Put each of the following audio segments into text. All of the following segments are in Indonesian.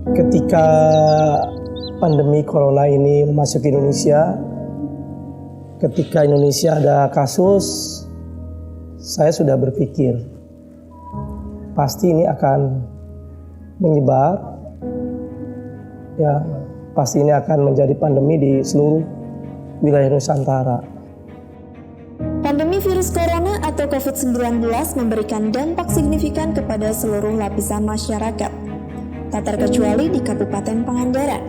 Ketika pandemi corona ini masuk Indonesia, ketika Indonesia ada kasus, saya sudah berpikir pasti ini akan menyebar, ya pasti ini akan menjadi pandemi di seluruh wilayah Nusantara. Pandemi virus corona atau COVID-19 memberikan dampak signifikan kepada seluruh lapisan masyarakat, tak terkecuali di Kabupaten Pangandaran.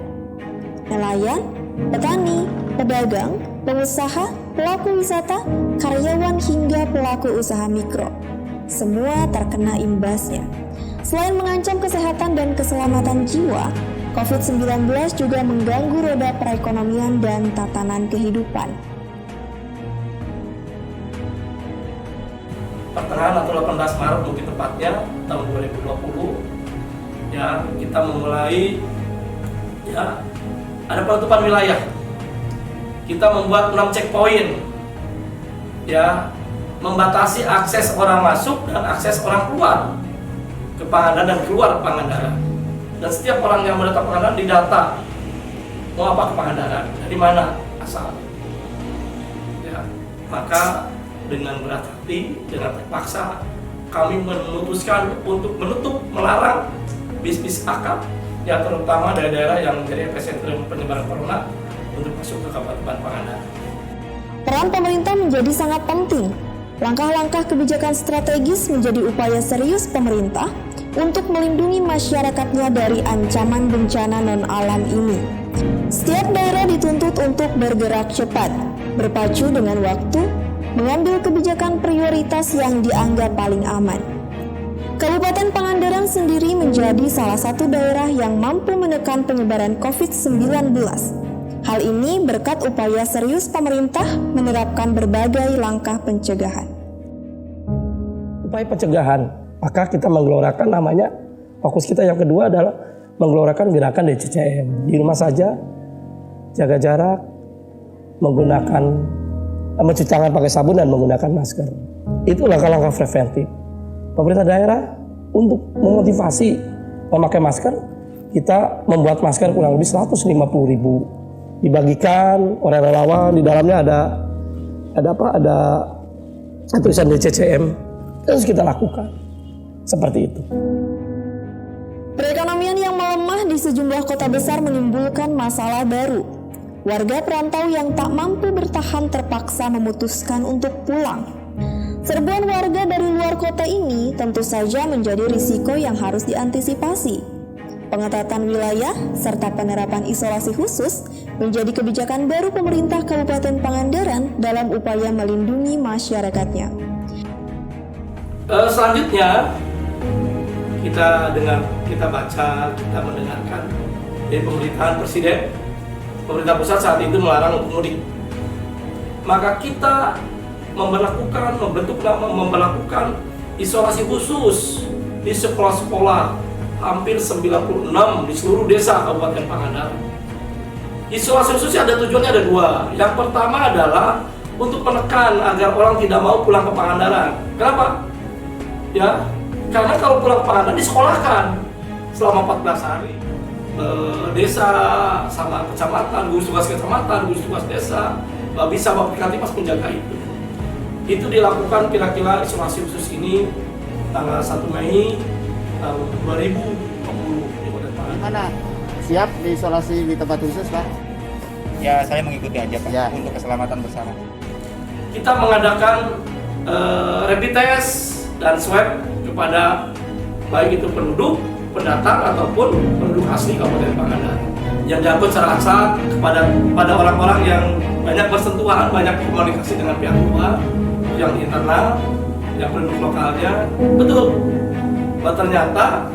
Nelayan, petani, pedagang, pengusaha, pelaku wisata, karyawan hingga pelaku usaha mikro, semua terkena imbasnya. Selain mengancam kesehatan dan keselamatan jiwa, COVID-19 juga mengganggu roda perekonomian dan tatanan kehidupan. Pertengahan atau 18 Maret mungkin tepatnya tahun 2020 ya, kita memulai ya ada penutupan wilayah. Kita membuat 6 checkpoint ya, membatasi akses orang masuk dan akses orang keluar ke Pangandaran dan keluar Pangandaran. Dan setiap orang yang mendatang Pangandaran didata, mau apa ke Pangandaran, dari mana asal. Ya, maka dengan berat hati, dengan terpaksa kami memutuskan untuk melarang bis-bis akap, ya terutama daerah-daerah yang menjadi epicentrum penyebaran corona untuk masuk ke Kabupaten Pangandaran. Peran pemerintah menjadi sangat penting. Langkah-langkah kebijakan strategis menjadi upaya serius pemerintah untuk melindungi masyarakatnya dari ancaman bencana non-alam ini. Setiap daerah dituntut untuk bergerak cepat, berpacu dengan waktu, mengambil kebijakan prioritas yang dianggap paling aman. Kabupaten Pangandaran sendiri menjadi salah satu daerah yang mampu menekan penyebaran COVID-19. Hal ini berkat upaya serius pemerintah menerapkan berbagai langkah pencegahan. Upaya pencegahan, maka kita menggelorakan namanya, fokus kita yang kedua adalah menggelorakan gerakan DCCM. Di rumah saja, jaga jarak, mencuci tangan pakai sabun dan menggunakan masker. Itu langkah-langkah preventif. Pemerintah daerah untuk memotivasi memakai masker, kita membuat masker kurang lebih 150.000. Dibagikan oleh relawan, di dalamnya ada tulisan DCCM. Terus kita lakukan seperti itu. Perekonomian yang melemah di sejumlah kota besar menimbulkan masalah baru. Warga perantau yang tak mampu bertahan terpaksa memutuskan untuk pulang. Serbuan warga dari luar kota ini tentu saja menjadi risiko yang harus diantisipasi. Pengetatan wilayah serta penerapan isolasi khusus menjadi kebijakan baru pemerintah Kabupaten Pangandaran dalam upaya melindungi masyarakatnya. Selanjutnya kita baca, kita mendengarkan dari pemerintahan Presiden. Pemerintah pusat saat itu melarang untuk mudik. Maka kita memberlakukan isolasi khusus di sekolah-sekolah hampir 96 di seluruh desa Kabupaten Pangandaran. Isolasi khusus ada tujuannya, ada dua. Yang pertama adalah untuk menekan agar orang tidak mau pulang ke Pangandaran. Kenapa? Ya, karena kalau pulang ke Pangandaran disekolahkan selama 14 hari. Desa sama kecamatan, gugus tugas kecamatan, gugus tugas desa, bisa Bapak Katimas menjaga itu. Itu dilakukan kira-kira isolasi khusus ini tanggal 1 Mei tahun 2020 di Kota Pangandaran. Mana? Siap diisolasi di tempat khusus, Pak? Ya, saya mengikuti aja, Pak, ya, untuk keselamatan bersama. Kita mengadakan rapid test dan swab kepada baik itu penduduk, pendatang ataupun penduduk asli Kabupaten Pangandaran yang diangkut secara acak kepada orang-orang yang banyak bersentuhan, banyak komunikasi dengan pihak luar, yang internal, yang penduduk lokalnya. Betul, bahwa ternyata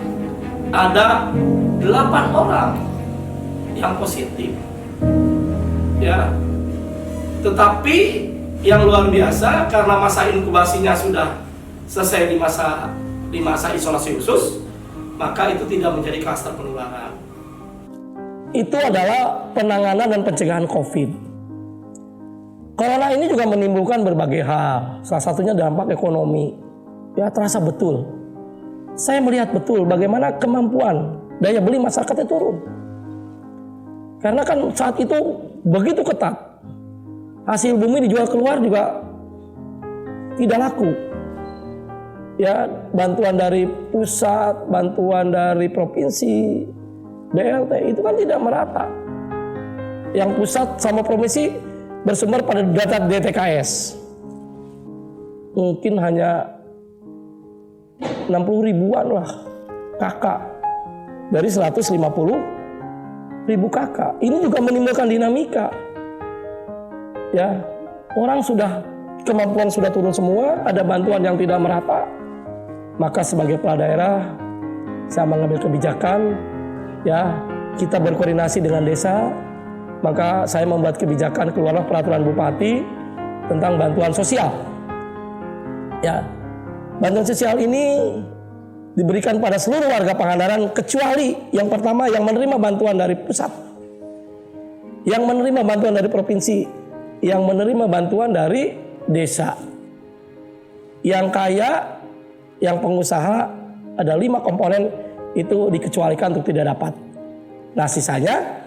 ada 8 orang yang positif, ya. Tetapi yang luar biasa karena masa inkubasinya sudah selesai di masa isolasi khusus, maka itu tidak menjadi klaster penularan. Itu adalah penanganan dan pencegahan COVID. Corona ini juga menimbulkan berbagai hal, salah satunya dampak ekonomi. Ya, terasa betul. Saya melihat betul bagaimana kemampuan daya beli masyarakatnya turun. Karena kan saat itu begitu ketat, hasil bumi dijual keluar juga tidak laku. Ya, bantuan dari pusat, bantuan dari provinsi, BLT itu kan tidak merata. Yang pusat sama provinsi bersumber pada data DTKS. Mungkin hanya 60 ribuan lah kakak dari 150 ribu kakak. Ini juga menimbulkan dinamika. Ya, orang kemampuan sudah turun semua, ada bantuan yang tidak merata. Maka sebagai kepala daerah, saya mengambil kebijakan, ya, kita berkoordinasi dengan desa. Maka saya membuat kebijakan, keluarlah peraturan bupati tentang bantuan sosial. Ya, bantuan sosial ini diberikan pada seluruh warga Pangandaran kecuali yang pertama yang menerima bantuan dari pusat, yang menerima bantuan dari provinsi, yang menerima bantuan dari desa. Yang kaya, yang pengusaha, ada 5 komponen itu dikecualikan untuk tidak dapat. Nah, sisanya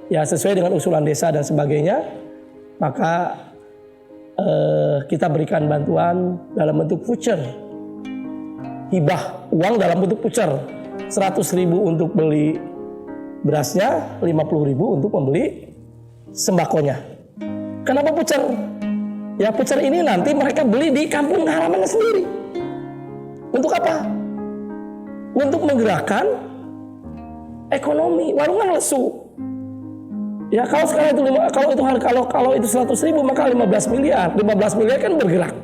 ya sesuai dengan usulan desa dan sebagainya, maka kita berikan bantuan dalam bentuk voucher. Hibah uang dalam bentuk voucher, 100.000 untuk beli berasnya, 50.000 untuk membeli sembakonya. Kenapa voucher? Ya, voucher ini nanti mereka beli di kampung halamannya sendiri. Untuk apa? Untuk menggerakkan ekonomi. Warung kan lesu. Ya, kalau sekarang itu kalau itu 100.000 maka 15 miliar. 15 miliar kan bergerak.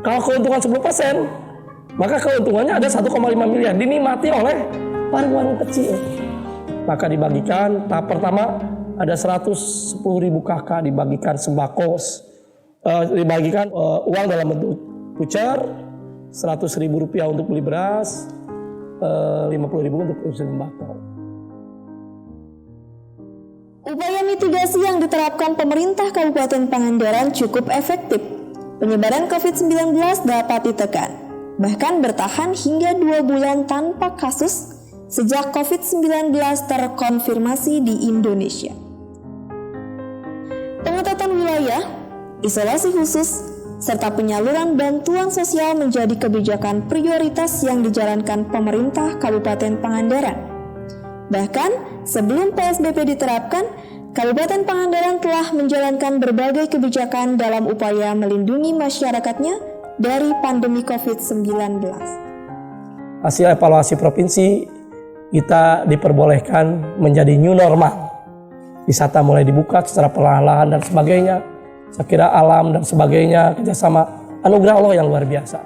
Kalau keuntungan 10%, maka keuntungannya ada 1,5 miliar dinikmati oleh warung-warung kecil. Maka dibagikan tahap pertama ada 110.000 kakak dibagikan sembako, dibagikan uang dalam bentuk voucher, 100.000 rupiah untuk beli beras, 50.000 untuk beli sembako. Upaya mitigasi yang diterapkan pemerintah Kabupaten Pangandaran cukup efektif. Penyebaran COVID-19 dapat ditekan, bahkan bertahan hingga 2 bulan tanpa kasus sejak COVID-19 terkonfirmasi di Indonesia. Pengetatan wilayah, isolasi khusus, serta penyaluran bantuan sosial menjadi kebijakan prioritas yang dijalankan pemerintah Kabupaten Pangandaran. Bahkan sebelum PSBB diterapkan, Kabupaten Pangandaran telah menjalankan berbagai kebijakan dalam upaya melindungi masyarakatnya dari pandemi COVID-19. Hasil evaluasi provinsi, kita diperbolehkan menjadi new normal. Wisata mulai dibuka secara perlahan-lahan dan sebagainya. Saya kira alam dan sebagainya, kerjasama anugerah Allah yang luar biasa.